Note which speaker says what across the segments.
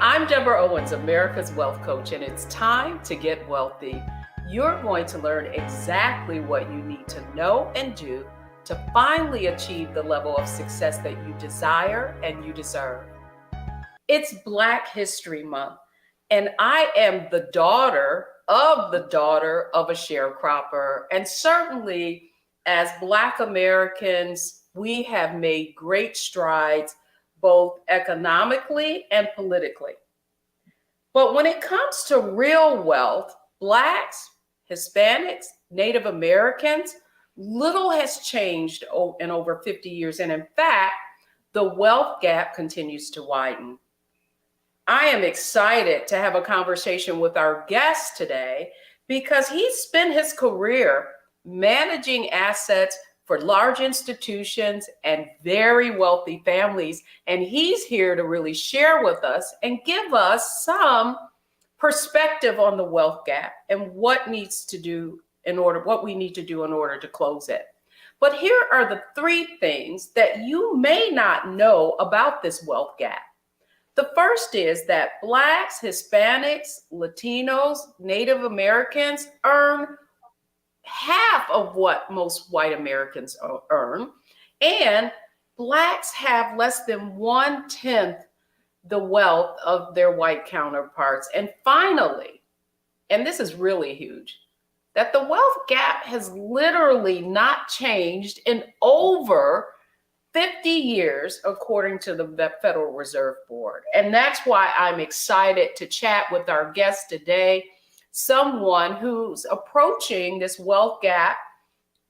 Speaker 1: I'm Deborah Owens, America's Wealth Coach, and it's time to get wealthy. You're going to learn exactly what you need to know and do to finally achieve the level of success that you desire and you deserve. It's Black History Month, and I am the daughter of a sharecropper. And certainly, as Black Americans, we have made great strides both economically and politically. But when it comes to real wealth, Blacks, Hispanics, Native Americans, little has changed in over 50 years. And in fact, the wealth gap continues to widen. I am excited to have a conversation with our guest today because he spent his career managing assets for large institutions and very wealthy families. And he's here to really share with us and give us some perspective on the wealth gap and what we need to do in order to close it. But here are the three things that you may not know about this wealth gap. The first is that Blacks, Hispanics, Latinos, Native Americans earn half of what most white Americans earn, and Blacks have less than 1/10 the wealth of their white counterparts. And finally, and this is really huge, that the wealth gap has literally not changed in over 50 years, according to the Federal Reserve Board. And that's why I'm excited to chat with our guest today, someone who's approaching this wealth gap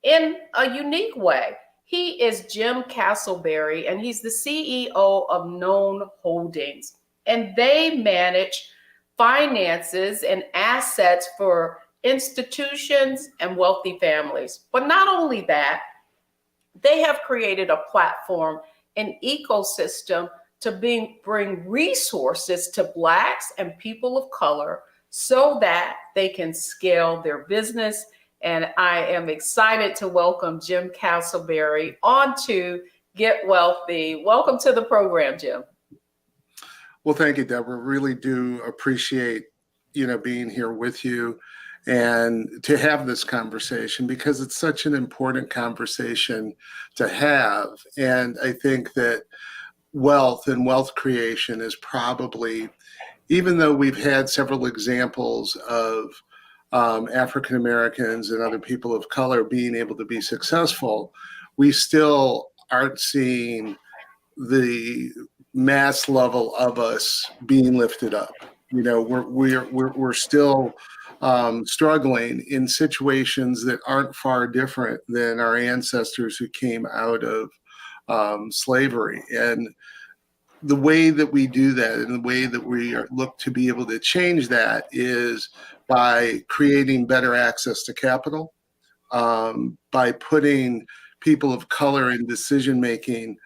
Speaker 1: in a unique way. He is Jim Casselberry, and he's the CEO of Known Holdings. And they manage finances and assets for institutions and wealthy families. But not only that, they have created a platform, an ecosystem to bring resources to Blacks and people of color so that they can scale their business. And I am excited to welcome Jim Casselberry onto Get Wealthy. Welcome to the program, Jim.
Speaker 2: Well, thank you, Deborah. Really do appreciate, being here with you and to have this conversation because it's such an important conversation to have. And I think that wealth and wealth creation is probably, even though we've had several examples of African Americans and other people of color being able to be successful, we still aren't seeing the mass level of us being lifted up. We're still struggling in situations that aren't far different than our ancestors who came out of slavery. And the way that we do that and the way that we look to be able to change that is by creating better access to capital, by putting people of color in decision-making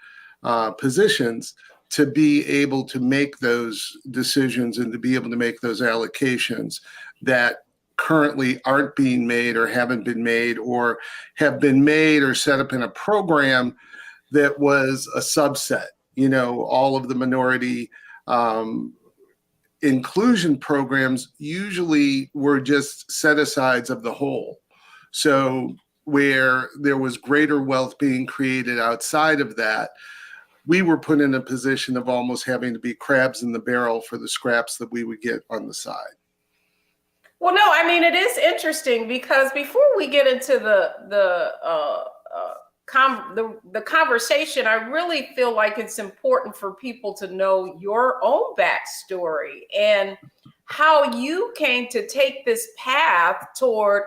Speaker 2: positions to be able to make those decisions and to be able to make those allocations that currently aren't being made or haven't been made or have been made or set up in a program that was a subset. All of the minority inclusion programs usually were just set-asides of the whole. So where there was greater wealth being created outside of that, we were put in a position of almost having to be crabs in the barrel for the scraps that we would get on the side.
Speaker 1: Well, no, I mean, it is interesting because before we get into the conversation, I really feel like it's important for people to know your own backstory and how you came to take this path toward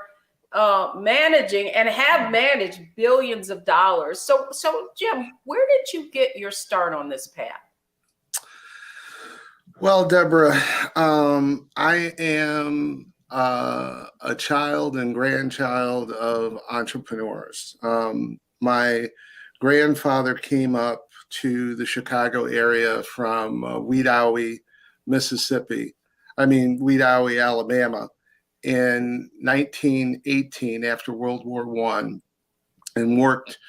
Speaker 1: managing and have managed billions of dollars. So Jim, where did you get your start on this path?
Speaker 2: Well, Deborah, I am a child and grandchild of entrepreneurs. My grandfather came up to the Chicago area from Wedowee, Alabama in 1918 after World War I, and worked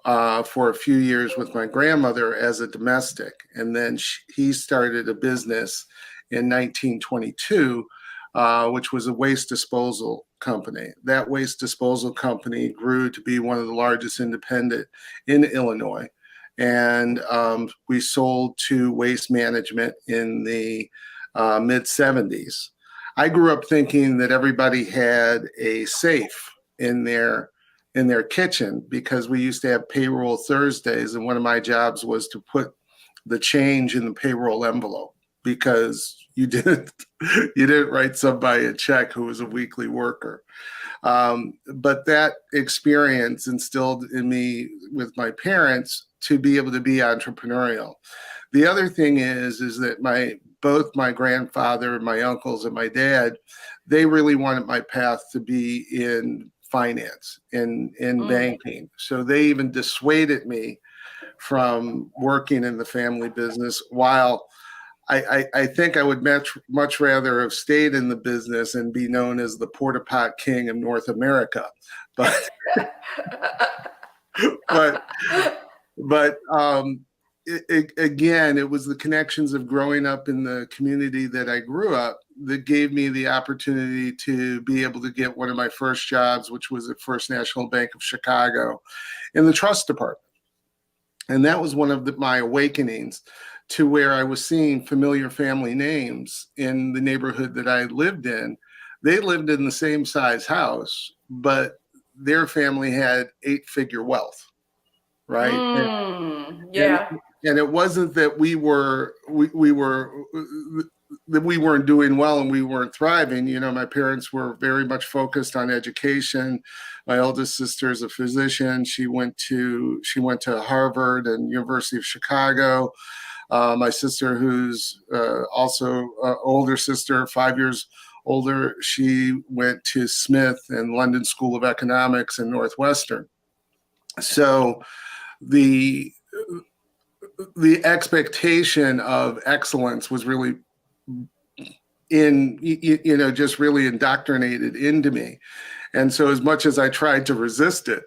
Speaker 2: for a few years with my grandmother as a domestic. And then he started a business in 1922, which was a waste disposal company. That waste disposal company grew to be one of the largest independent in Illinois. And we sold to Waste Management in the mid 70s. I grew up thinking that everybody had a safe in their kitchen because we used to have payroll Thursdays, and one of my jobs was to put the change in the payroll envelope because you didn't write somebody a check who was a weekly worker. But that experience instilled in me with my parents to be able to be entrepreneurial. The other thing is that both my grandfather, my uncles, and my dad, they really wanted my path to be in finance, in banking. So they even dissuaded me from working in the family business, while I think I would much rather have stayed in the business and be known as the porta pot king of North America. But again, it was the connections of growing up in the community that I grew up that gave me the opportunity to be able to get one of my first jobs, which was at First National Bank of Chicago in the trust department. And that was one of my awakenings to where I was seeing familiar family names in the neighborhood that I lived in. They lived in the same size house, but their family had 8-figure wealth, right?
Speaker 1: Yeah.
Speaker 2: And it wasn't that we weren't doing well and we weren't thriving. You know, my parents were very much focused on education. My oldest sister is a physician. She went to Harvard and University of Chicago. My sister, who's also older sister, 5 years older, she went to Smith and London School of Economics and Northwestern. So the expectation of excellence was really just really indoctrinated into me. And so as much as I tried to resist it,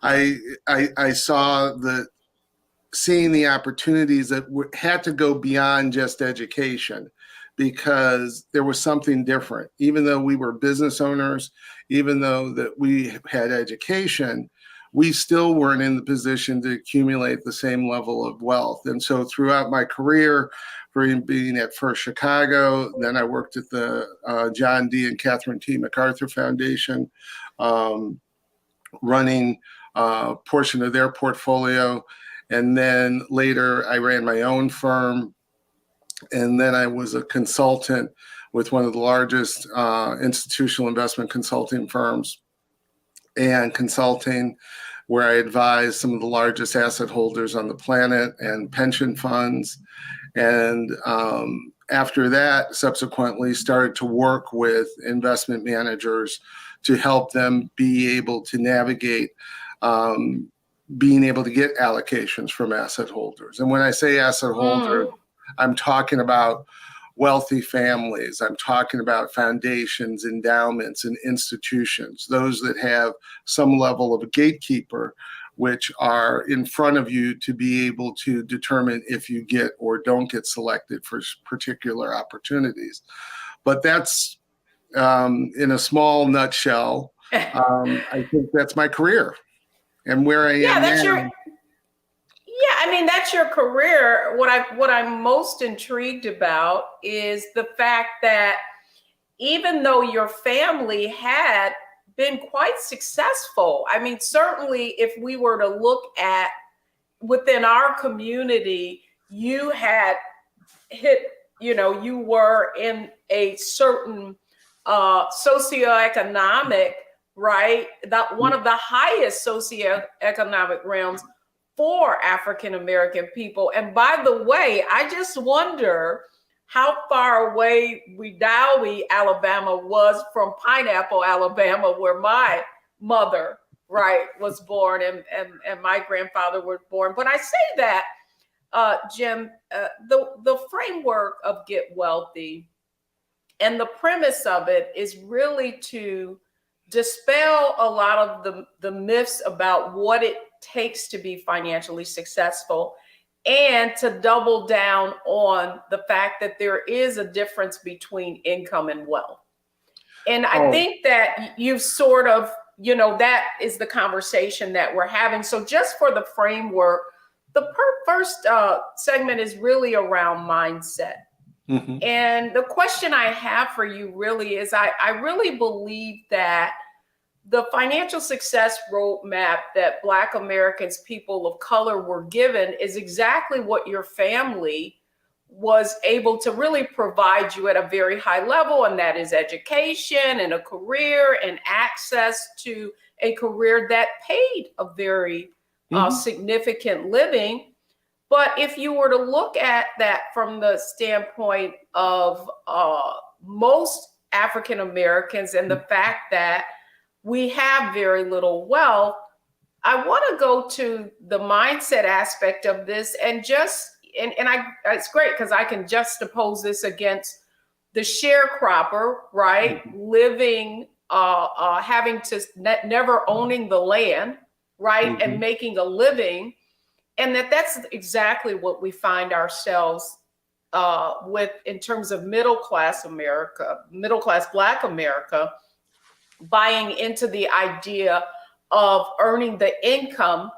Speaker 2: I saw seeing the opportunities that had to go beyond just education, because there was something different. Even though we were business owners, even though that we had education, we still weren't in the position to accumulate the same level of wealth. And so throughout my career, being at First Chicago, then I worked at the John D. and Catherine T. MacArthur Foundation, running a portion of their portfolio. And then later I ran my own firm. And then I was a consultant with one of the largest institutional investment consulting firms, and consulting where I advised some of the largest asset holders on the planet and pension funds. And after that, subsequently started to work with investment managers to help them be able to navigate being able to get allocations from asset holders. And when I say asset holder, I'm talking about wealthy families. I'm talking about foundations, endowments, and institutions, those that have some level of a gatekeeper, which are in front of you to be able to determine if you get or don't get selected for particular opportunities. But that's in a small nutshell. I think that's my career and where I am now.
Speaker 1: That's your career. What I'm most intrigued about is the fact that even though your family had been quite successful, certainly if we were to look at within our community, you had hit, you were in a certain socioeconomic, right? That one of the highest socioeconomic realms for African American people. And by the way, I just wonder how far away Wedowee, Alabama was from Pineapple, Alabama, where my mother, right, was born and my grandfather was born. But I say that, Jim, the framework of Get Wealthy and the premise of it is really to dispel a lot of the myths about what it takes to be financially successful, and to double down on the fact that there is a difference between income and wealth. And I think that you've sort of, that is the conversation that we're having. So just for the framework, the first segment is really around mindset. Mm-hmm. And the question I have for you really is, I really believe that the financial success roadmap that Black Americans, people of color, were given is exactly what your family was able to really provide you at a very high level, and that is education and a career and access to a career that paid a very significant living. But if you were to look at that from the standpoint of most African Americans and the fact that we have very little wealth, I want to go to the mindset aspect of this and it's great because I can juxtapose this against the sharecropper, right? Living, having to never owning the land, right? And making a living. And that's exactly what we find ourselves with in terms of middle-class America, middle-class Black America, buying into the idea of earning the income,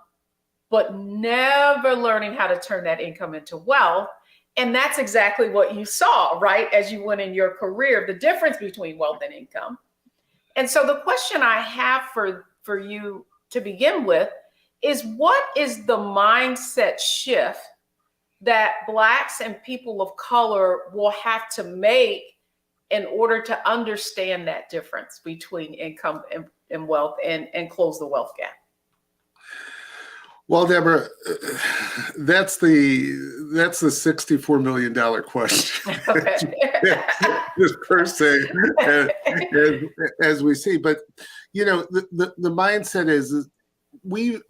Speaker 1: but never learning how to turn that income into wealth. And that's exactly what you saw, right? As you went in your career, the difference between wealth and income. And so the question I have for you to begin with is, what is the mindset shift that Blacks and people of color will have to make in order to understand that difference between income and wealth and close the wealth gap?
Speaker 2: Well, Deborah, that's the $64 million question. Just per se, as we see. But the mindset is we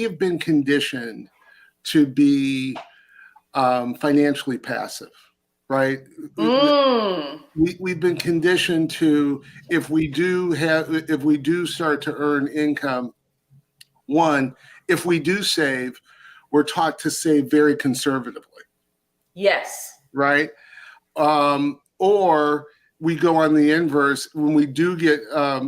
Speaker 2: have been conditioned to be financially passive, right? We've been conditioned to, if we do start to earn income, if we do save, we're taught to save very conservatively.
Speaker 1: Yes.
Speaker 2: Right? Or we go on the inverse. When we do get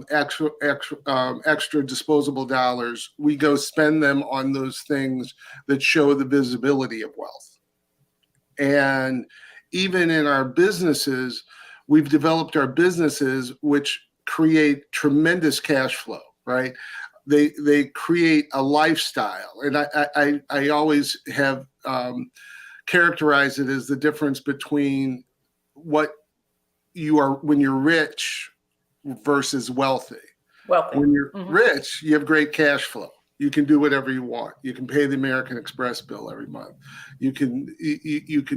Speaker 2: extra disposable dollars, we go spend them on those things that show the visibility of wealth. And even in our businesses, we've developed our businesses which create tremendous cash flow, right? They create a lifestyle. And I always have characterized it as the difference between what you are when you're rich versus wealthy. When you're rich, you have great cash flow. You can do whatever you want. You can pay the American Express bill every month. You can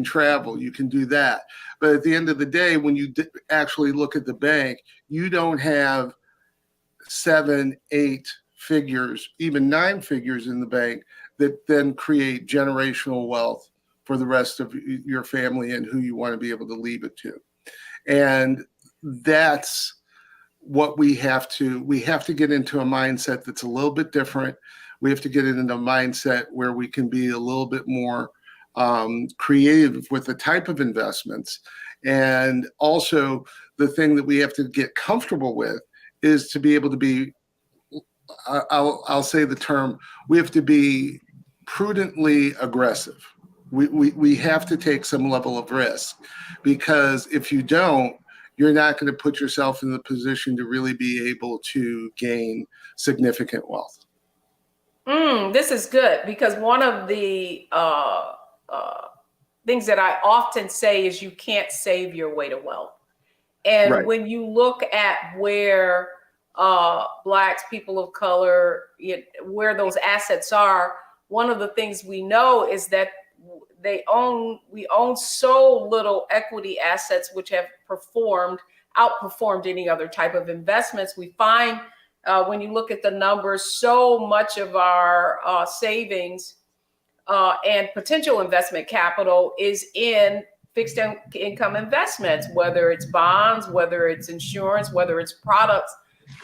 Speaker 2: travel. You can do that. But at the end of the day, when you actually look at the bank, you don't have 7, 8 figures, even 9 figures in the bank that then create generational wealth for the rest of your family and who you want to be able to leave it to. And that's what we have to get into a mindset that's a little bit different. We have to get into a mindset where we can be a little bit more creative with the type of investments. And also the thing that we have to get comfortable with is to be able to be, I'll say the term, we have to be prudently aggressive. We have to take some level of risk, because if you don't, you're not going to put yourself in the position to really be able to gain significant wealth.
Speaker 1: This is good, because one of the things that I often say is you can't save your way to wealth. And right. When you look at where Blacks, people of color, where those assets are, one of the things we know is that we own so little equity assets, which have outperformed any other type of investments. We find when you look at the numbers, so much of our savings and potential investment capital is in fixed income investments, whether it's bonds, whether it's insurance, whether it's products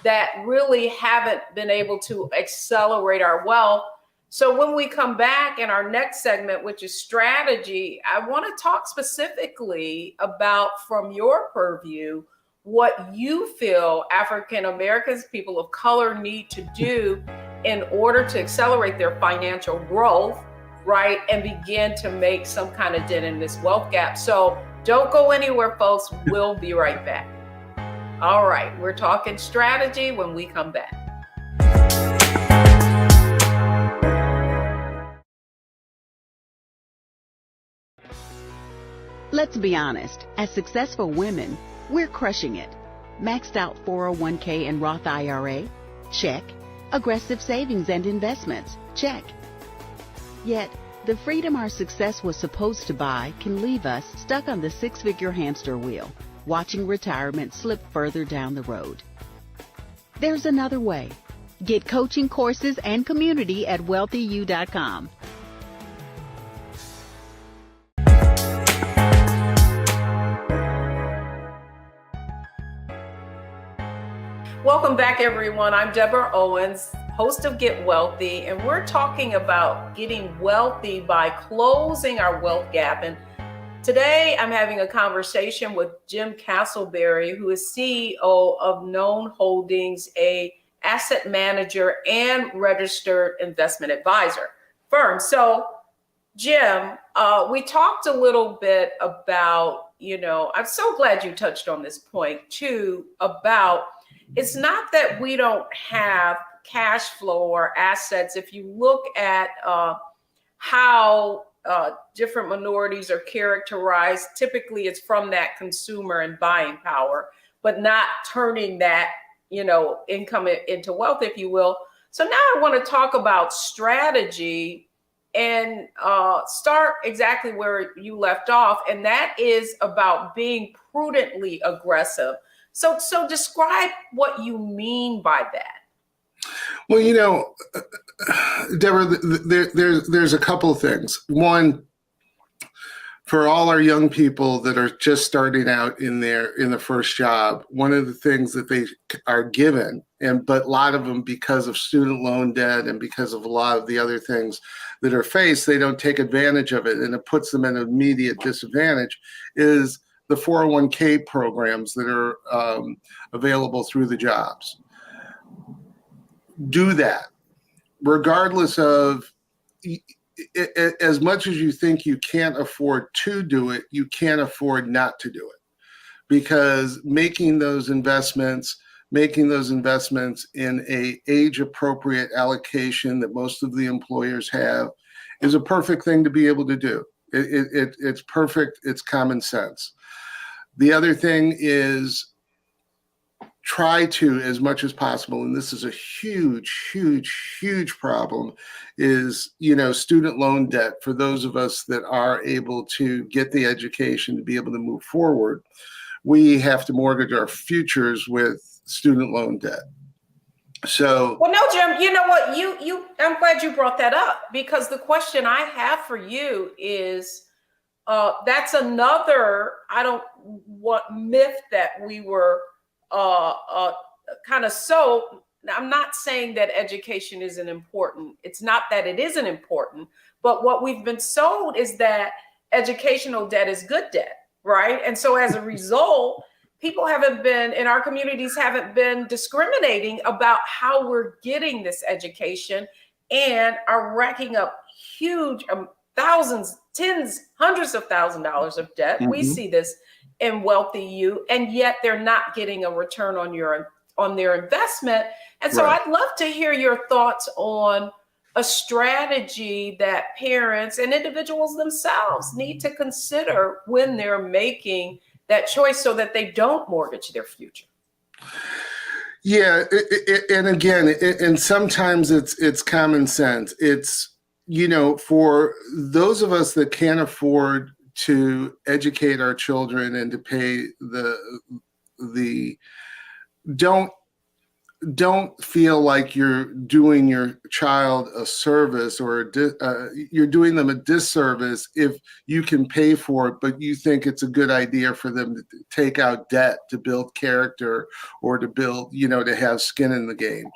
Speaker 1: that really haven't been able to accelerate our wealth. So when we come back in our next segment, which is strategy, I want to talk specifically about, from your purview, what you feel African Americans, people of color, need to do in order to accelerate their financial growth, right? And begin to make some kind of dent in this wealth gap. So don't go anywhere, folks. We'll be right back. All right, we're talking strategy when we come back.
Speaker 3: Let's be honest, as successful women, we're crushing it. Maxed out 401k and Roth IRA? Check. Aggressive savings and investments? Check. Yet, the freedom our success was supposed to buy can leave us stuck on the six-figure hamster wheel, watching retirement slip further down the road. There's another way. Get coaching courses and community at wealthyu.com.
Speaker 1: Welcome back, everyone. I'm Deborah Owens, host of Get Wealthy, and we're talking about getting wealthy by closing our wealth gap. And today I'm having a conversation with Jim Casselberry, who is CEO of Known Holdings, a asset manager and registered investment advisor firm. So, Jim, we talked a little bit about, I'm so glad you touched on this point too, about it's not that we don't have cash flow or assets. If you look at how different minorities are characterized, typically it's from that consumer and buying power, but not turning that, income into wealth, if you will. So now I want to talk about strategy and start exactly where you left off. And that is about being prudently aggressive. So describe what you mean by that.
Speaker 2: Well, Deborah, there's a couple of things. One, for all our young people that are just starting out in the first job, one of the things that they are given, but a lot of them, because of student loan debt and because of a lot of the other things that are faced, they don't take advantage of it, and it puts them at an immediate disadvantage, is the 401k programs that are available through the jobs. Do that, regardless of, as much as you think you can't afford to do it, you can't afford not to do it, because making those investments in a age-appropriate allocation that most of the employers have is a perfect thing to be able to do. It's perfect. It's common sense. The other thing is, try to, as much as possible, and this is a huge problem, is, student loan debt. For those of us that are able to get the education to be able to move forward, we have to mortgage our futures with student loan debt. So,
Speaker 1: well, no, Jim, you know what? I'm glad you brought that up, because the question I have for you is, that's another, myth that we were kind of so. I'm not saying that education isn't important. It's not that it isn't important, but what we've been sold is that educational debt is good debt, right? And so as a result, people in our communities haven't been discriminating about how we're getting this education, and are racking up huge thousands, tens, hundreds of $1,000s of debt. Mm-hmm. We see this in Wealthy You, and yet they're not getting a return on their investment. And so I'd love to hear your thoughts on a strategy that parents and individuals themselves need to consider when they're making that choice, so that they don't mortgage their future.
Speaker 2: Yeah, and again, and sometimes it's common sense. It's, for those of us that can't afford to educate our children and to pay don't don't feel like you're doing your child a service, or you're doing them a disservice if you can pay for it, but you think it's a good idea for them to take out debt to build character, or to build, to have skin in the game.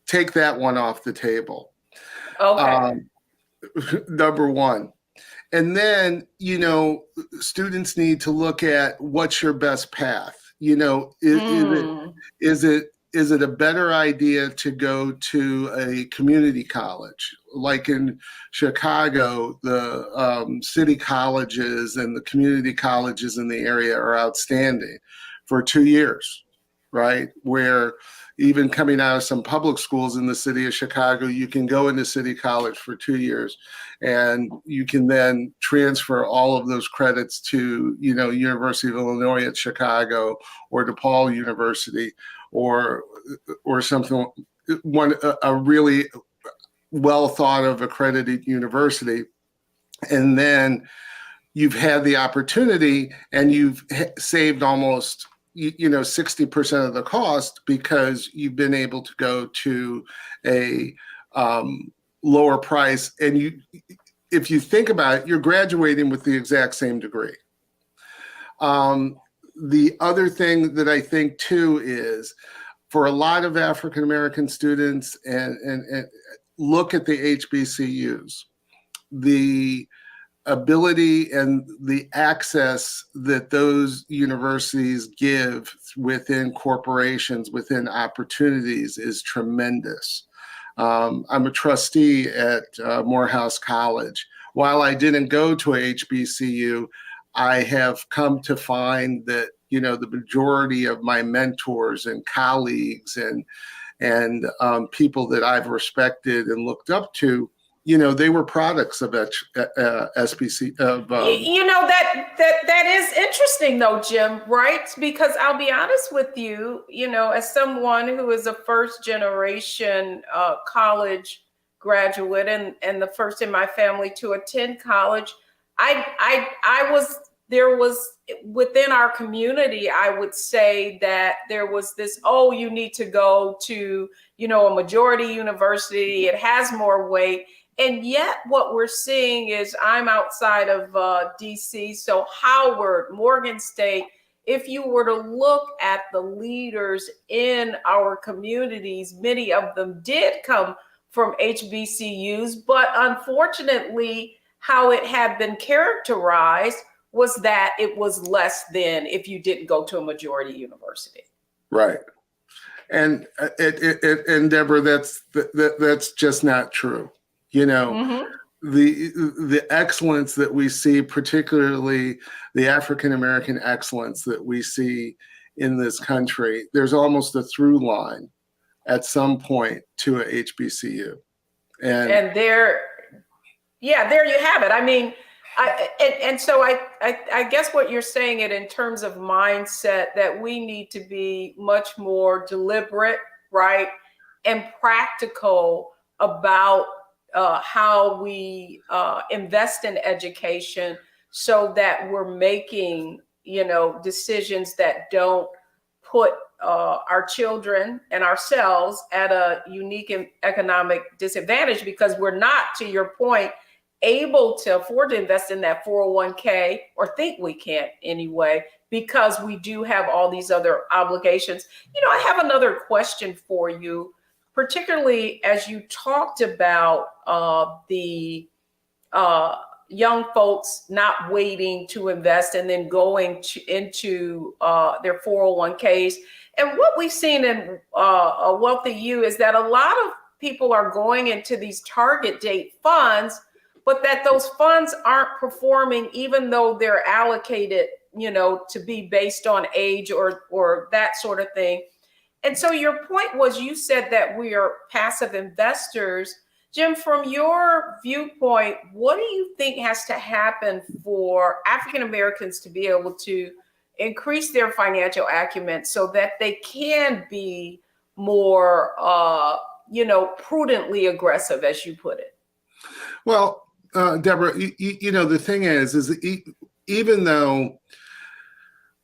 Speaker 2: Take that one off the table.
Speaker 1: Okay.
Speaker 2: Number one. And then, students need to look at what's your best path. Is it a better idea to go to a community college? Like in Chicago, the city colleges and the community colleges in the area are outstanding for 2 years, right? Where even coming out of some public schools in the city of Chicago, you can go into city college for 2 years, and you can then transfer all of those credits to, University of Illinois at Chicago, or DePaul University, or something, a really well thought of accredited university. And then you've had the opportunity, and you've saved almost 60% of the cost, because you've been able to go to a lower price. And if you think about it, you're graduating with the exact same degree. The other thing that I think too is, for a lot of African American students, and look at the HBCUs, the ability and the access that those universities give within corporations, within opportunities, is tremendous. I'm a trustee at Morehouse College. While I didn't go to a HBCU, I have come to find that, the majority of my mentors and colleagues and people that I've respected and looked up to, they were products of SBC.
Speaker 1: That is interesting, though, Jim, right? Because I'll be honest with you, as someone who is a first generation college graduate, and the first in my family to attend college, there was within our community, I would say that there was this, you need to go to, a majority university. It has more weight. And yet what we're seeing is, I'm outside of DC, so Howard, Morgan State, if you were to look at the leaders in our communities, many of them did come from HBCUs, but unfortunately, how it had been characterized was that it was less than if you didn't go to a majority university.
Speaker 2: Right. And Deborah, that's just not true. The excellence that we see, particularly the African American excellence that we see in this country, there's almost a through line at some point to a HBCU.
Speaker 1: And there you have it. I mean, so I guess what you're saying it in terms of mindset, that we need to be much more deliberate, right, and practical about how we invest in education, so that we're making, decisions that don't put our children and ourselves at a unique economic disadvantage, because we're not, to your point, able to afford to invest in that 401k, or think we can't anyway, because we do have all these other obligations. I have another question for you, particularly as you talked about the young folks not waiting to invest and then going into their 401ks. And what we've seen in a Wealthy You is that a lot of people are going into these target date funds, but that those funds aren't performing, even though they're allocated, to be based on age or that sort of thing. And so your point was, you said that we are passive investors. Jim, from your viewpoint, what do you think has to happen for African Americans to be able to increase their financial acumen so that they can be more, prudently aggressive, as you put it?
Speaker 2: Well, Deborah, the thing is even though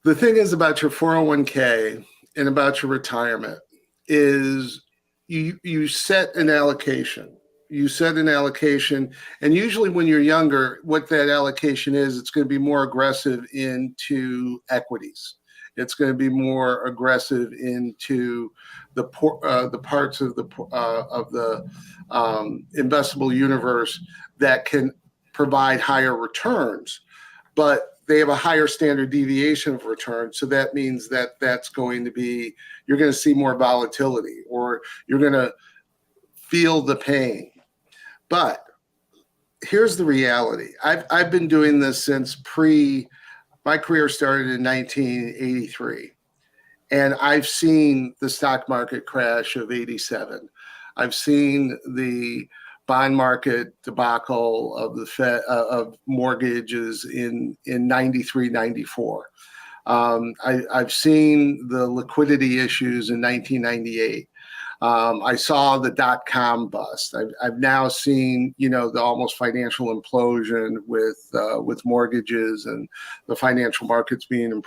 Speaker 2: the thing is about your 401k and about your retirement is you set an allocation. You set an allocation, and usually when you're younger, what that allocation is, it's going to be more aggressive into equities. It's going to be more aggressive into the parts of the investable universe that can provide higher returns, but they have a higher standard deviation of return. So that means that you're going to see more volatility, or you're going to feel the pain. But here's the reality. I've been doing this since my career started in 1983. And I've seen the stock market crash of 87. I've seen the bond market debacle of the Fed, of mortgages in 93, 94. I've seen the liquidity issues in 1998. I saw the dot-com bust. I've now seen, the almost financial implosion with mortgages and the financial markets being in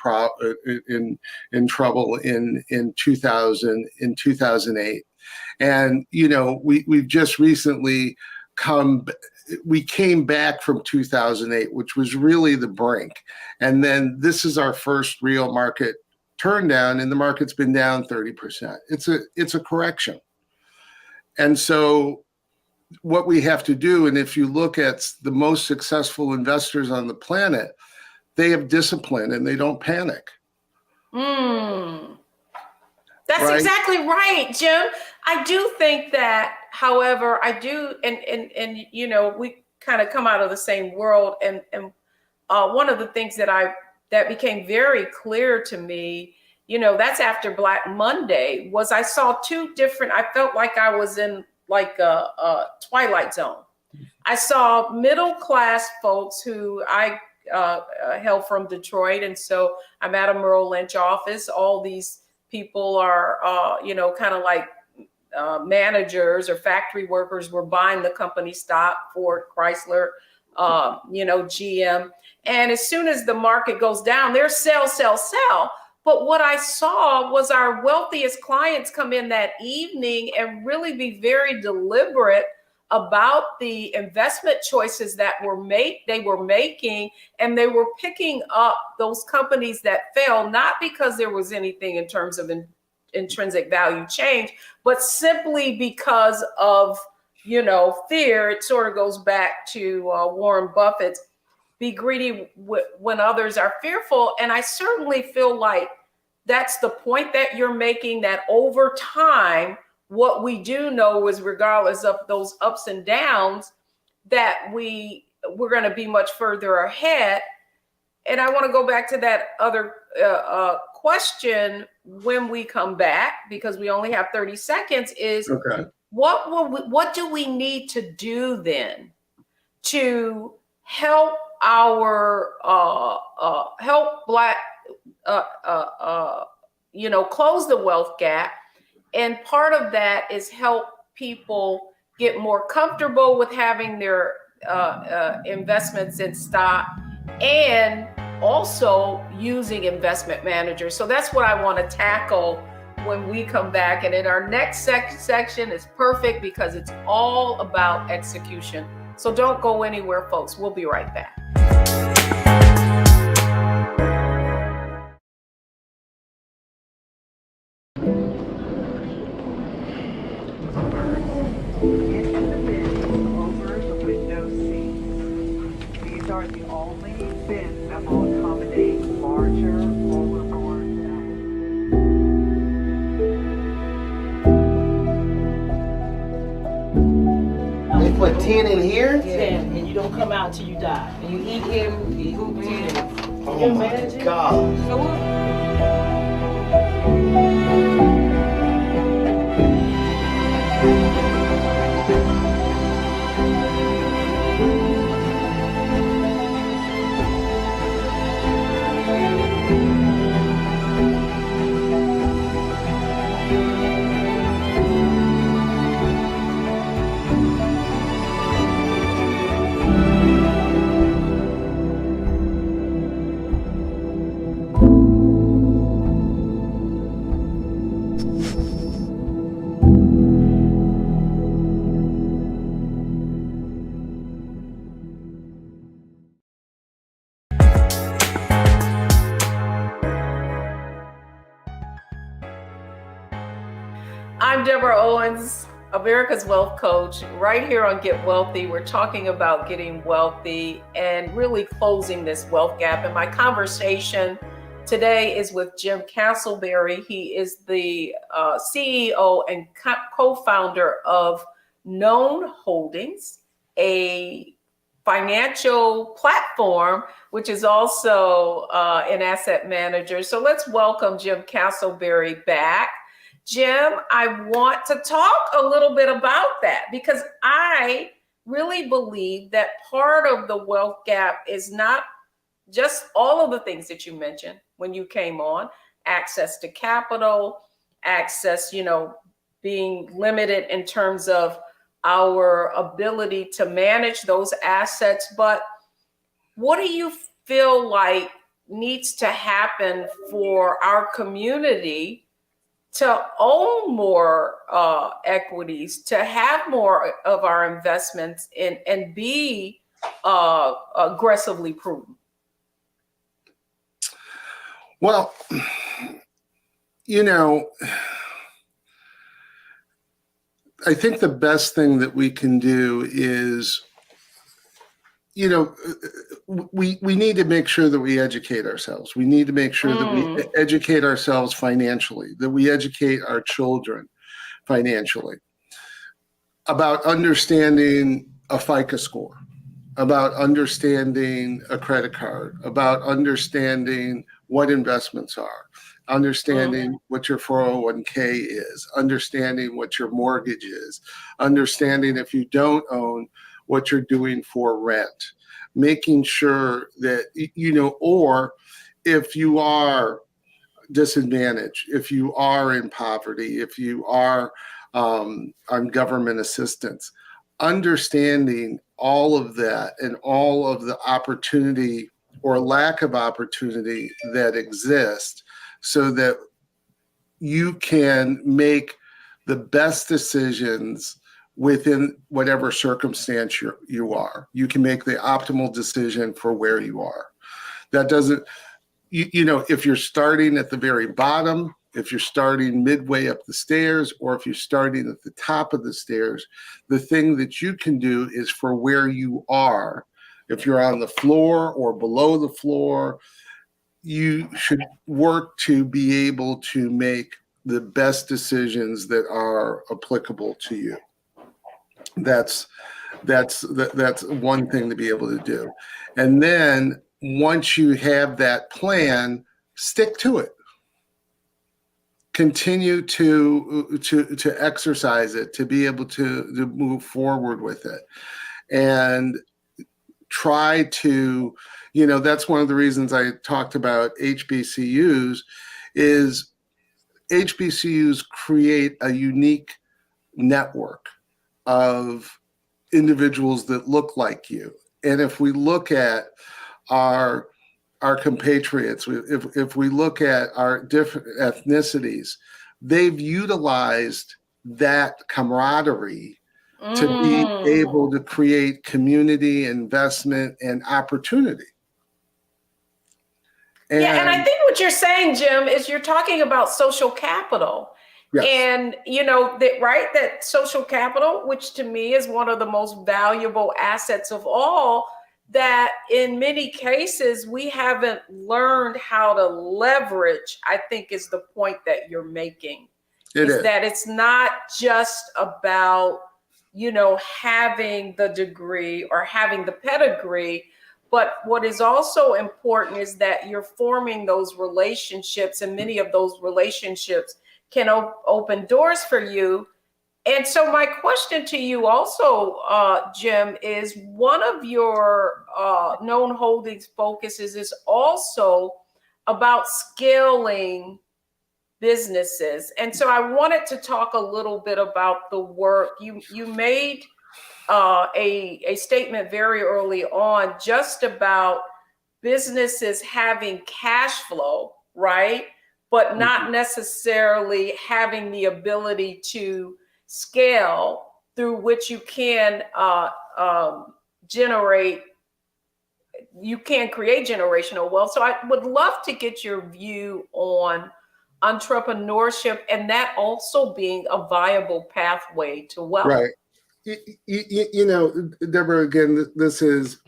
Speaker 2: trouble in 2008. And we've just recently came back from 2008, which was really the brink. And then this is our first real market turn down, and the market's been down 30%. It's a correction. And so what we have to do, and if you look at the most successful investors on the planet, they have discipline and they don't panic.
Speaker 1: That's
Speaker 2: right?
Speaker 1: Exactly right, Jim. I do think that, however, and we kind of come out of the same world, and one of the things that became very clear to me, that's after Black Monday, was I saw I felt like I was in like a Twilight Zone. I saw middle class folks who I hail from Detroit. And so I'm at a Merrill Lynch office. All these people are, kind of like managers or factory workers were buying the company stock, Ford, Chrysler, GM. And as soon as the market goes down, they're sell, sell, sell. But what I saw was our wealthiest clients come in that evening and really be very deliberate about the investment choices that they were making, and they were picking up those companies that fell, not because there was anything in terms of intrinsic value change, but simply because of, fear. It sort of goes back to Warren Buffett's be greedy when others are fearful. And I certainly feel like that's the point that you're making, that over time, what we do know is regardless of those ups and downs, that we're going to be much further ahead. And I want to go back to that other question when we come back, because we only have 30 seconds, is
Speaker 2: okay.
Speaker 1: What do we need to do then to help our help Black close the wealth gap? And part of that is help people get more comfortable with having their investments in stock, and also using investment managers. So that's what I want to tackle when we come back. And in our next section is perfect because it's all about execution. So don't go anywhere, folks. We'll be right back.
Speaker 4: Are the only bins that will accommodate larger overboard.
Speaker 5: They put 10 in here?
Speaker 6: 10, and you don't come out till you die. And you eat him, you hoop 10.
Speaker 5: Oh my God.
Speaker 1: I'm Deborah Owens, America's Wealth Coach, right here on Get Wealthy. We're talking about getting wealthy and really closing this wealth gap. And my conversation today is with Jim Casselberry. He is the CEO and co-founder of Known Holdings, a financial platform, which is also an asset manager. So let's welcome Jim Casselberry back. Jim, I want to talk a little bit about that because I really believe that part of the wealth gap is not just all of the things that you mentioned when you came on, access to capital, access, being limited in terms of our ability to manage those assets. But what do you feel like needs to happen for our community to own more equities, to have more of our investments and be aggressively prudent?
Speaker 2: Well, I think the best thing that we can do is, we need to make sure that we educate ourselves. We need to make sure that we educate ourselves financially, that we educate our children financially about understanding a FICO score, about understanding a credit card, about understanding what investments are, understanding what your 401k is, understanding what your mortgage is, understanding if you don't own, what you're doing for rent, making sure that, or if you are disadvantaged, if you are in poverty, if you are on government assistance, understanding all of that and all of the opportunity or lack of opportunity that exists so that you can make the best decisions within whatever circumstance you are. You can make the optimal decision for where you are. That doesn't, if you're starting at the very bottom, if you're starting midway up the stairs, or if you're starting at the top of the stairs, the thing that you can do is for where you are. If you're on the floor or below the floor, you should work to be able to make the best decisions that are applicable to you. That's one thing to be able to do. And then once you have that plan, stick to it. Continue to exercise it, to be able to move forward with it. And try to, that's one of the reasons I talked about HBCUs, is HBCUs create a unique network of individuals that look like you. And if we look at our compatriots, if we look at our different ethnicities, they've utilized that camaraderie to be able to create community, investment, and opportunity.
Speaker 1: And I think what you're saying, Jim, is you're talking about social capital. Yes. And, that social capital, which to me is one of the most valuable assets of all, that in many cases we haven't learned how to leverage, I think is the point that you're making. Is that it's not just about, having the degree or having the pedigree, but what is also important is that you're forming those relationships, and many of those relationships can open doors for you. And so my question to you also, Jim, is one of your Known Holdings focuses is also about scaling businesses. And so I wanted to talk a little bit about the work. You made a statement very early on just about businesses having cash flow, right? But not necessarily having the ability to scale through which you can create generational wealth. So I would love to get your view on entrepreneurship and that also being a viable pathway to wealth.
Speaker 2: Right. You know, Deborah, again, this is,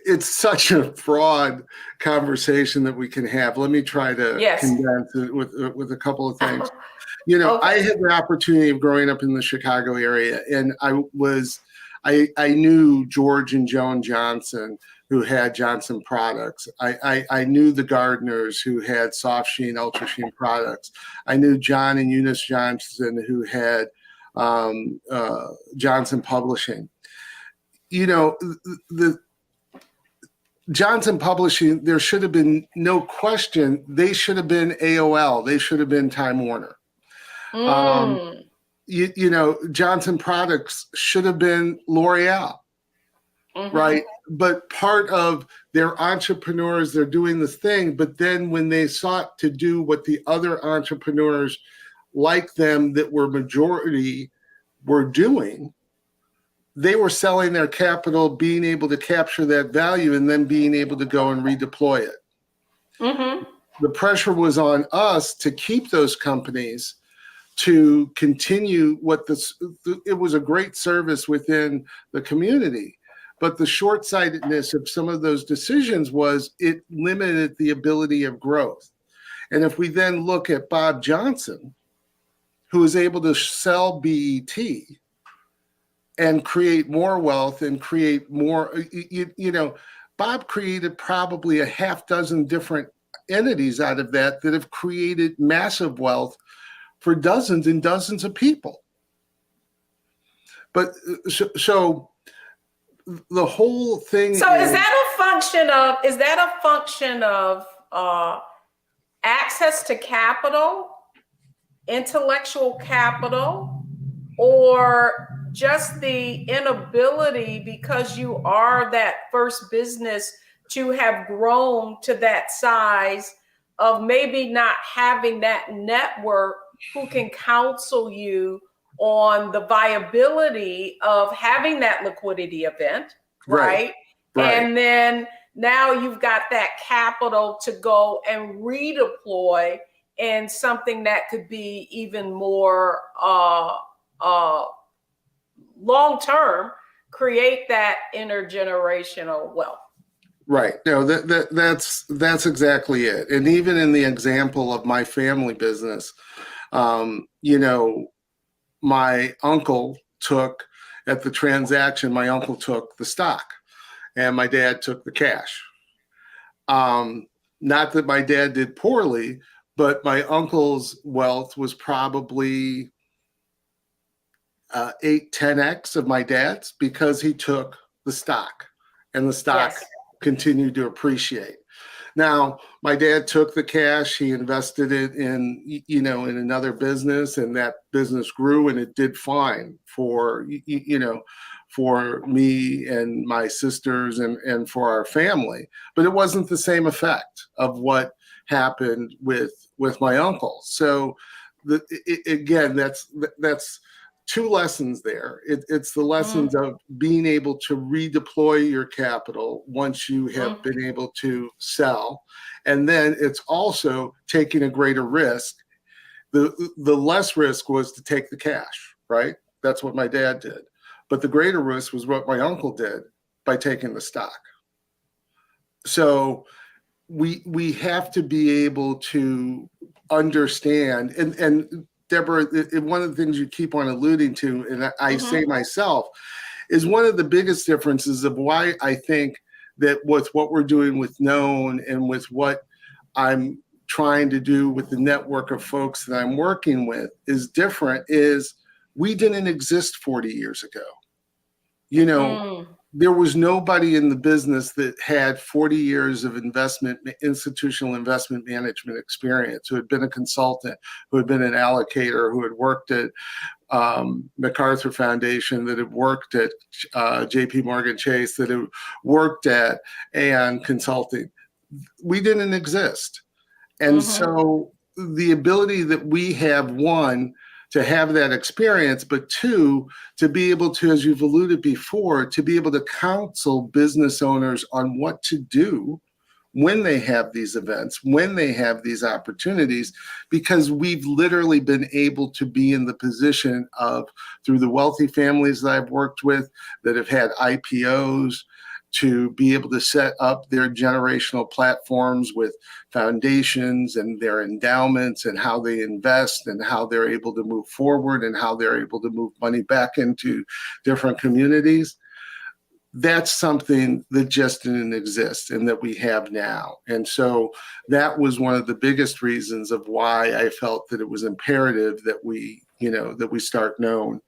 Speaker 2: it's such a broad conversation that we can have. Let me try to condense it with a couple of things. You know, I had the opportunity of growing up in the Chicago area, and I knew George and Joan Johnson, who had Johnson Products. I knew the Gardners, who had Soft Sheen, Ultra Sheen products. I knew John and Eunice Johnson, who had Johnson Publishing. You know, the Johnson Publishing, there should have been no question. They should have been AOL. They should have been Time Warner. You know, Johnson Products should have been L'Oreal, right? But part of their entrepreneurs, they're doing this thing. But then when they sought to do what the other entrepreneurs like them that were majority were doing, they were selling their capital, being able to capture that value, and then being able to go and redeploy it. The pressure was on us to keep those companies, to continue it was a great service within the community. But the short-sightedness of some of those decisions was it limited the ability of growth. And if we then look at Bob Johnson, who was able to sell BET and create more wealth and create more, you know, Bob created probably a half dozen different entities out of that have created massive wealth for dozens and dozens of people. But so the whole thing.
Speaker 1: So is that a function of access to capital, intellectual capital, or just the inability, because you are that first business, to have grown to that size of maybe not having that network who can counsel you on the viability of having that liquidity event, right? And then now you've got that capital to go and redeploy in something that could be even more long-term, create that intergenerational wealth.
Speaker 2: Right. No, that's exactly it. And even in the example of my family business, you know, my uncle took the stock and my dad took the cash. Not that my dad did poorly, but my uncle's wealth was probably 8-10x of my dad's, because he took the stock and the stock continued to appreciate. Now, my dad took the cash, he invested it in, you know, in another business, and that business grew and it did fine for, you know, for me and my sisters and for our family. But it wasn't the same effect of what happened with my uncle. So again, that's two lessons there. It's the lessons of being able to redeploy your capital once you have been able to sell. And then it's also taking a greater risk. The less risk was to take the cash, right? That's what my dad did. But the greater risk was what my uncle did by taking the stock. So we have to be able to understand, and Deborah, one of the things you keep on alluding to, and I say myself, is one of the biggest differences of why I think that with what we're doing with Known and with what I'm trying to do with the network of folks that I'm working with is different, is we didn't exist 40 years ago. You know, there was nobody in the business that had 40 years of institutional investment management experience, who had been a consultant, who had been an allocator, who had worked at MacArthur Foundation, that had worked at JP Morgan Chase, that had worked at Aon Consulting. We didn't exist. And so the ability that we have, one, to have that experience, but two, to be able to, as you've alluded before, to be able to counsel business owners on what to do when they have these events, when they have these opportunities, because we've literally been able to be in the position of, through the wealthy families that I've worked with that have had IPOs, to be able to set up their generational platforms with foundations and their endowments and how they invest and how they're able to move forward and how they're able to move money back into different communities. That's something that just didn't exist and that we have now. And so that was one of the biggest reasons of why I felt that it was imperative that we start known,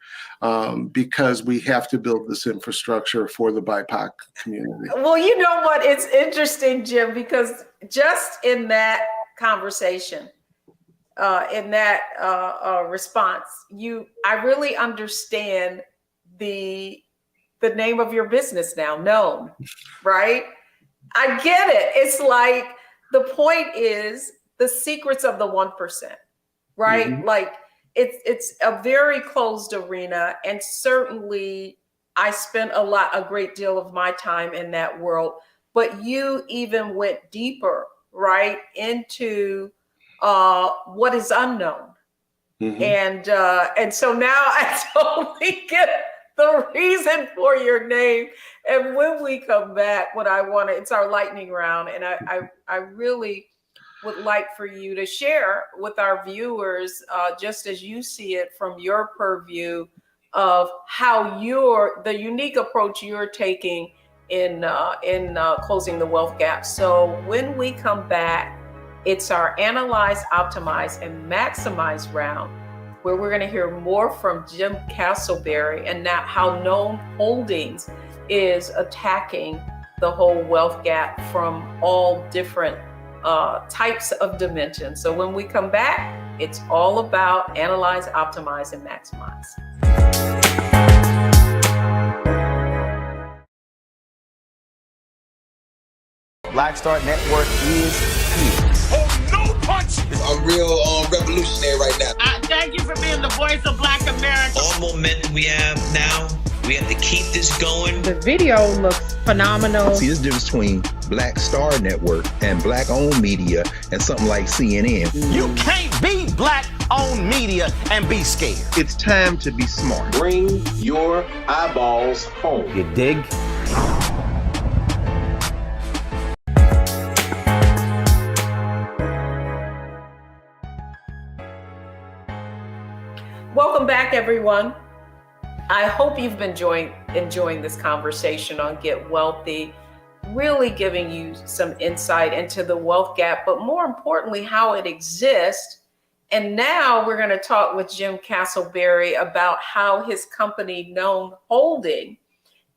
Speaker 2: because we have to build this infrastructure for the BIPOC community.
Speaker 1: Well, you know what? It's interesting, Jim, because just in that conversation, in that response, I really understand the name of your business now, Known, right? I get it. It's like, the point is the secrets of the 1%, right?
Speaker 2: Mm-hmm.
Speaker 1: Like, it's a very closed arena, and certainly I spent a great deal of my time in that world, but you even went deeper, right, into what is unknown. Mm-hmm. And so now I totally get the reason for your name. And when we come back, it's our lightning round. And I really would like for you to share with our viewers, just as you see it from your purview, of how the unique approach you're taking in closing the wealth gap. So when we come back, it's our Analyze, Optimize, and Maximize round, where we're going to hear more from Jim Casselberry and now how Known Holdings is attacking the whole wealth gap from all different types of dimensions. So when we come back, it's all about Analyze, Optimize, and Maximize.
Speaker 7: Black Star Network is here.
Speaker 8: Oh, no punch!
Speaker 9: I'm real revolutionary right now.
Speaker 6: Thank you for being the voice of Black America.
Speaker 10: All momentum we have now, we have to keep this going.
Speaker 11: The video looks phenomenal.
Speaker 12: See, there's a difference between Black Star Network and Black-owned media and something like CNN.
Speaker 7: You can't be Black-owned media and be scared.
Speaker 12: It's time to be smart.
Speaker 9: Bring your eyeballs home.
Speaker 7: You dig?
Speaker 1: Welcome back, everyone. I hope you've been enjoying this conversation on Get Wealthy, really giving you some insight into the wealth gap, but more importantly, how it exists. And now we're going to talk with Jim Casselberry about how his company, Known Holding,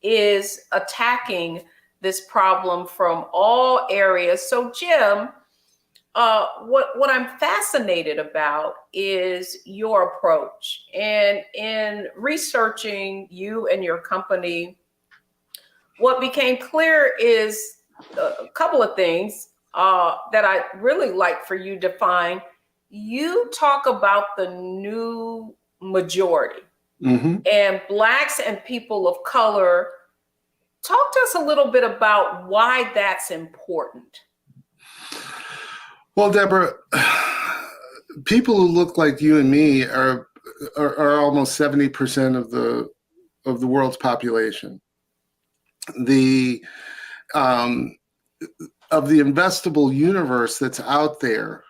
Speaker 1: is attacking this problem from all areas. So, Jim, what I'm fascinated about is your approach. And in researching you and your company, what became clear is a couple of things that I'd really like for you to define. You talk about the new majority, mm-hmm. and Blacks and people of color. Talk to us a little bit about why that's important.
Speaker 2: Well, Deborah, people who look like you and me are almost 70% of the world's population. Of the investable universe that's out there,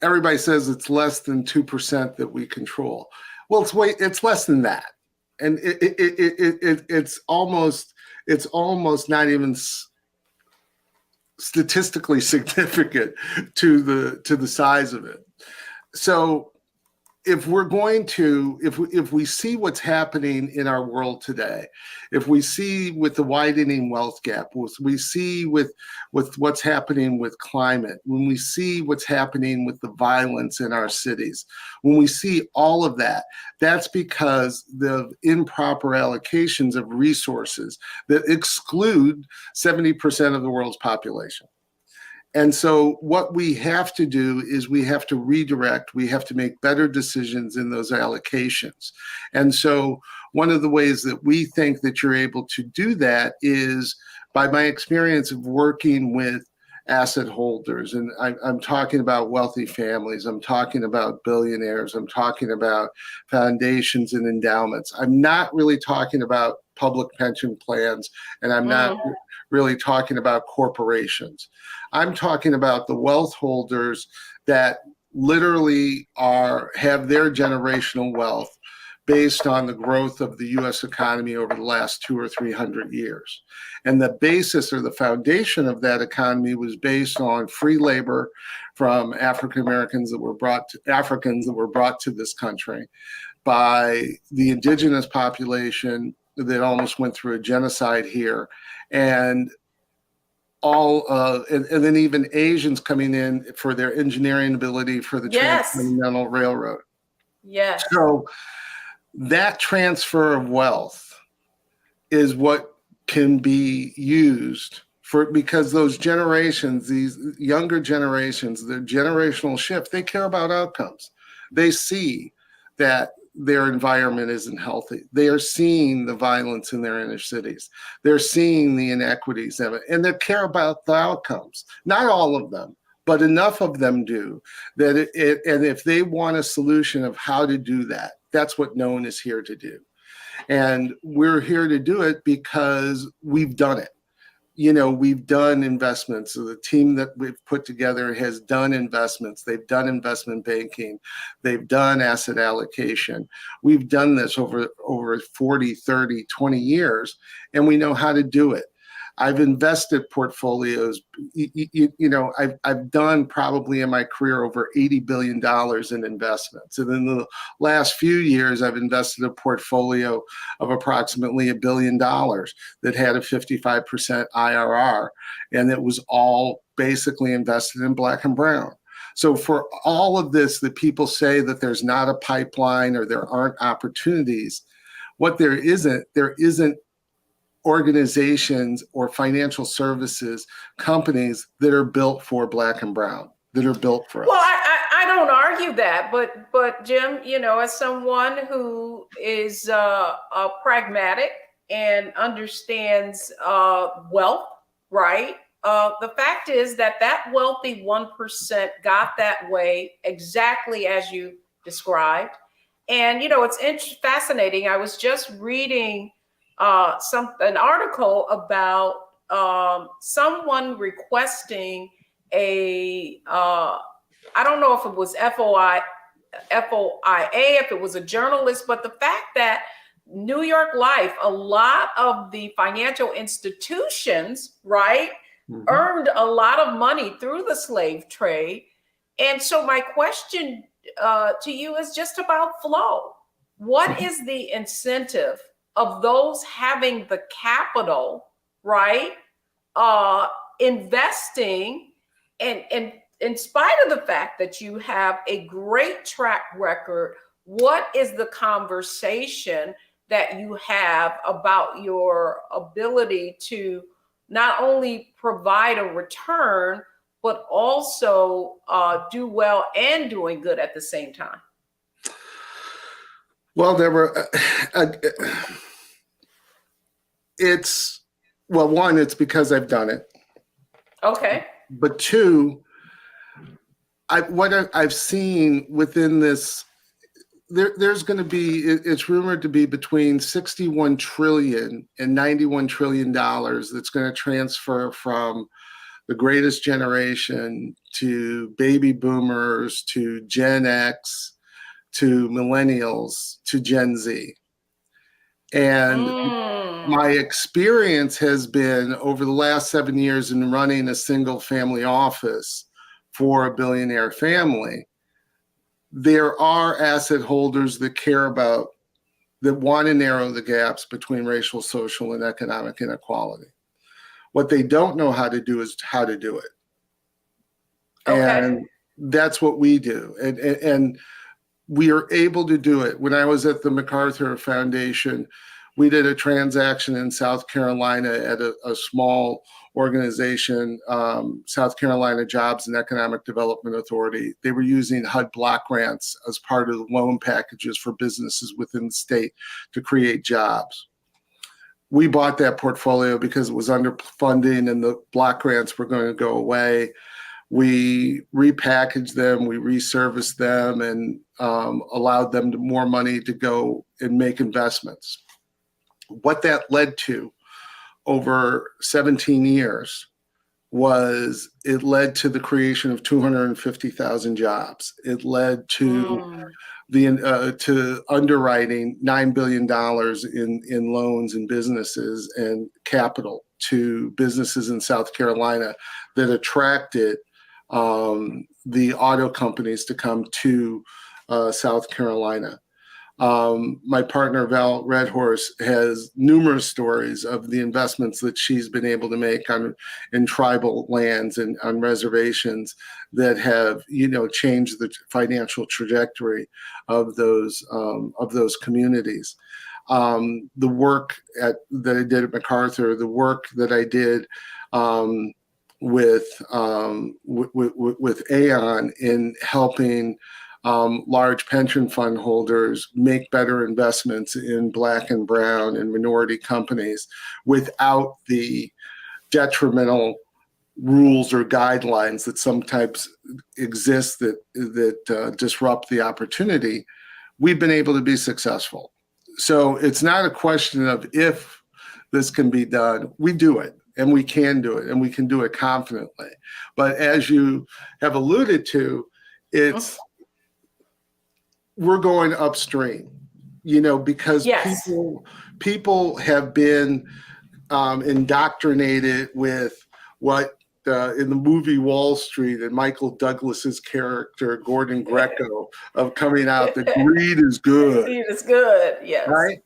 Speaker 2: everybody says it's less than 2% that we control. Well, it's less than that, and it's almost not even statistically significant to the size of it. So if we're going to, if we see what's happening in our world today, if we see with the widening wealth gap, we see with what's happening with climate, when we see what's happening with the violence in our cities, when we see all of that, that's because the improper allocations of resources that exclude 70% of the world's population. And so what we have to do is we have to redirect, we have to make better decisions in those allocations. And so one of the ways that we think that you're able to do that is by my experience of working with asset holders, and I'm talking about wealthy families, I'm talking about billionaires, I'm talking about foundations and endowments. I'm not really talking about public pension plans, and I'm not really talking about corporations. I'm talking about the wealth holders that literally have their generational wealth based on the growth of the U.S. economy over the last 200 or 300 years. And the basis or the foundation of that economy was based on free labor from African Americans that were brought to this country by the indigenous population that almost went through a genocide here, and and then even Asians coming in for their engineering ability for the Transcontinental Railroad.
Speaker 1: Yes.
Speaker 2: So that transfer of wealth is what can be used because those generations, these younger generations, the generational shift, they care about outcomes. They see that their environment isn't healthy. They are seeing the violence in their inner cities. They're seeing the inequities of it, and they care about the outcomes. Not all of them, but enough of them do that and if they want a solution of how to do that, that's what Known is here to do. And we're here to do it because we've done it. We've done investments. So the team that we've put together has done investments. They've done investment banking. They've done asset allocation. We've done this over 40, 30, 20 years, and we know how to do it. I've invested portfolios. I've done probably in my career over $80 billion in investments. And in the last few years, I've invested a portfolio of approximately $1 billion that had a 55% IRR. And it was all basically invested in Black and brown. So for all of this that people say that there's not a pipeline or there aren't opportunities, what there isn't organizations or financial services companies that are built for Black and brown, that are built for us.
Speaker 1: Well, I don't argue that, but Jim, as someone who is pragmatic and understands wealth, right? The fact is that wealthy 1% got that way exactly as you described. And, it's fascinating. I was just reading an article about someone requesting I don't know if it was FOIA, if it was a journalist, but the fact that New York Life, a lot of the financial institutions, right, earned a lot of money through the slave trade. And so my question to you is just about flow. What is the incentive of those having the capital, right, investing, and in spite of the fact that you have a great track record, what is the conversation that you have about your ability to not only provide a return, but also do well and doing good at the same time?
Speaker 2: Well, Deborah, one, it's because I've done it.
Speaker 1: Okay.
Speaker 2: But two, what I've seen within this, there's going to be, it's rumored to be between 61 trillion and 91 trillion dollars that's going to transfer from the greatest generation to baby boomers to Gen X to millennials to Gen Z. And my experience has been over the last 7 years in running a single family office for a billionaire family, there are asset holders that care about, that want to narrow the gaps between racial, social, and economic inequality. What they don't know how to do is how to do it. Okay. And that's what we do. And we are able to do it. When I was at the MacArthur Foundation, we did a transaction in South Carolina at a small organization, South Carolina Jobs and Economic Development Authority. They were using HUD block grants as part of the loan packages for businesses within the state to create jobs. we bought that portfolio because it was underfunding and the block grants were going to go away. We repackaged them, we reserviced them, and allowed them more money to go and make investments. What that led to over 17 years was it led to the creation of 250,000 jobs. It led to to underwriting $9 billion in loans and businesses and capital to businesses in South Carolina that attracted the auto companies to come to South Carolina. My partner, Val Redhorse, has numerous stories of the investments that she's been able to make in tribal lands and on reservations that have, changed the financial trajectory of those communities. The work that I did at MacArthur, the work that I did with Aon in helping large pension fund holders make better investments in Black and brown and minority companies without the detrimental rules or guidelines that sometimes exist that disrupt the opportunity. We've been able to be successful. So it's not a question of if this can be done. We do it, and we can do it, and we can do it confidently. But as you have alluded to, we're going upstream, because people have been indoctrinated with what in the movie Wall Street and Michael Douglas's character Gordon Gekko of coming out that greed is good.
Speaker 1: Greed is good, yes.
Speaker 2: Right?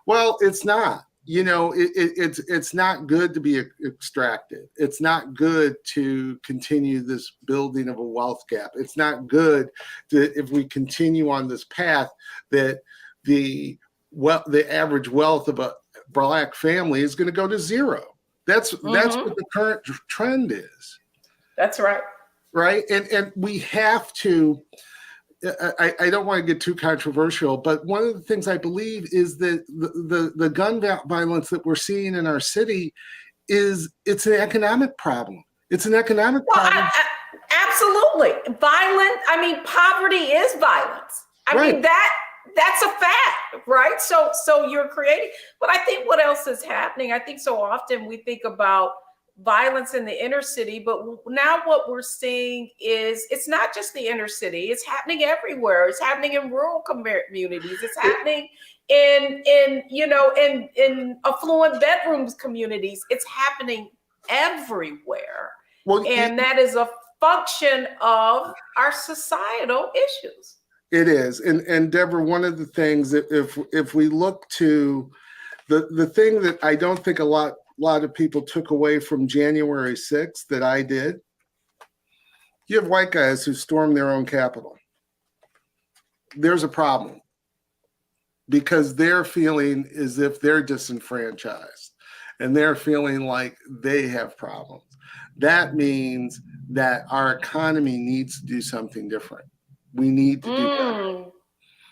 Speaker 2: Well, it's not. It's not good to be extracted. It's not good to continue this building of a wealth gap. It's not good if we continue on this path that the average wealth of a Black family is going to go to zero. That's what the current trend is.
Speaker 1: That's right.
Speaker 2: Right, and we have to. I don't want to get too controversial, but one of the things I believe is that the gun violence that we're seeing in our city it's an economic problem. It's an economic problem.
Speaker 1: Absolutely. Poverty is violence. I mean, that's a fact, right? So you're creating, but I think what else is happening? I think so often we think about violence in the inner city, but now what we're seeing is it's not just the inner city, it's happening everywhere. It's happening in rural communities, it's happening in affluent bedrooms communities. It's happening everywhere. That is a function of our societal issues.
Speaker 2: It is. And Deborah, one of the things that if we look to the thing that I don't think a lot of people took away from January 6th that I did, you have white guys who storm their own Capitol. There's a problem because they're feeling as if they're disenfranchised and they're feeling like they have problems. That means that our economy needs to do something different. We need to do that.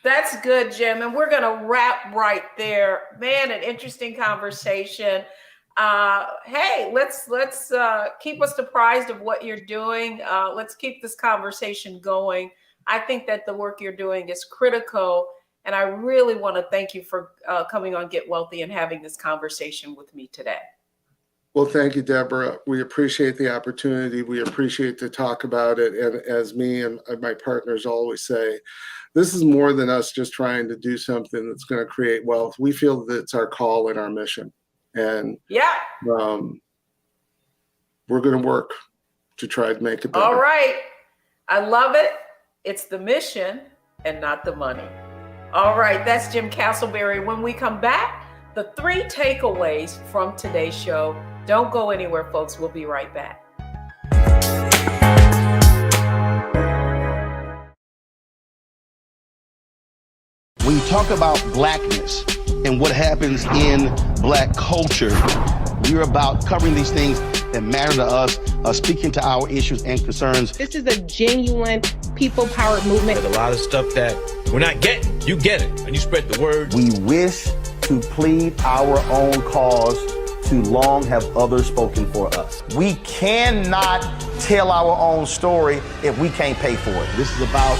Speaker 1: That's good, Jim. And we're going to wrap right there. Man, an interesting conversation. Hey, let's keep us apprised of what you're doing. Let's keep this conversation going. I think that the work you're doing is critical. And I really want to thank you for coming on Get Wealthy and having this conversation with me today.
Speaker 2: Well, thank you, Deborah. We appreciate the opportunity. We appreciate to talk about it. And as me and my partners always say, this is more than us just trying to do something that's going to create wealth. We feel that it's our call and our mission. And we're going to work to try to make it better.
Speaker 1: All right. I love it. It's the mission and not the money. All right. That's Jim Casselberry. When we come back, the 3 takeaways from today's show. Don't go anywhere, folks. We'll be right back.
Speaker 7: When you talk about blackness and what happens in Black culture, we're about covering these things that matter to us, speaking to our issues and concerns.
Speaker 11: This is a genuine people-powered movement.
Speaker 8: There's a lot of stuff that we're not getting. You get it, and you spread the word.
Speaker 7: We wish to plead our own cause. Too long have others spoken for us. We cannot tell our own story if we can't pay for it. This is about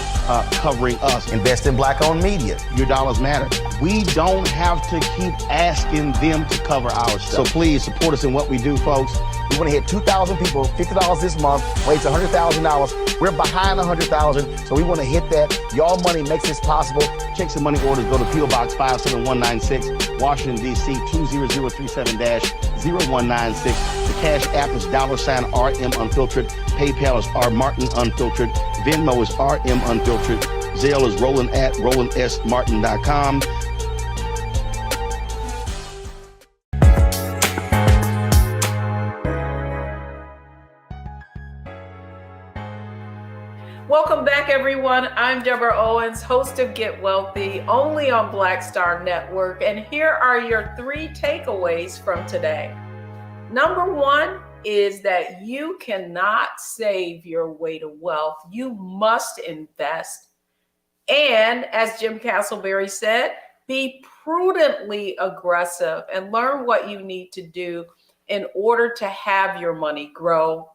Speaker 7: covering us. Invest in Black-owned media. Your dollars matter. We don't have to keep asking them to cover our stuff. So please support us in what we do, folks. We want to hit 2,000 people, $50 this month, raise $100,000. We're behind 100,000, so we want to hit that. Y'all money makes this possible. Check some money orders. Go to P.O. Box 57196, Washington, D.C. 20037-0196. The Cash App is $RM Unfiltered. PayPal is R Martin Unfiltered. Venmo is RM Unfiltered. Zelle is Roland at RolandSMartin.com.
Speaker 1: Welcome back, everyone. I'm Deborah Owens, host of Get Wealthy, only on Black Star Network. And here are your 3 takeaways from today. Number 1 is that you cannot save your way to wealth. You must invest. And as Jim Casselberry said, be prudently aggressive and learn what you need to do in order to have your money grow.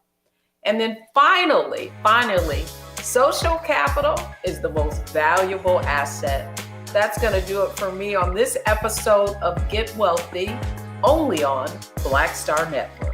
Speaker 1: And then finally, social capital is the most valuable asset. That's going to do it for me on this episode of Get Wealthy, only on Black Star Network.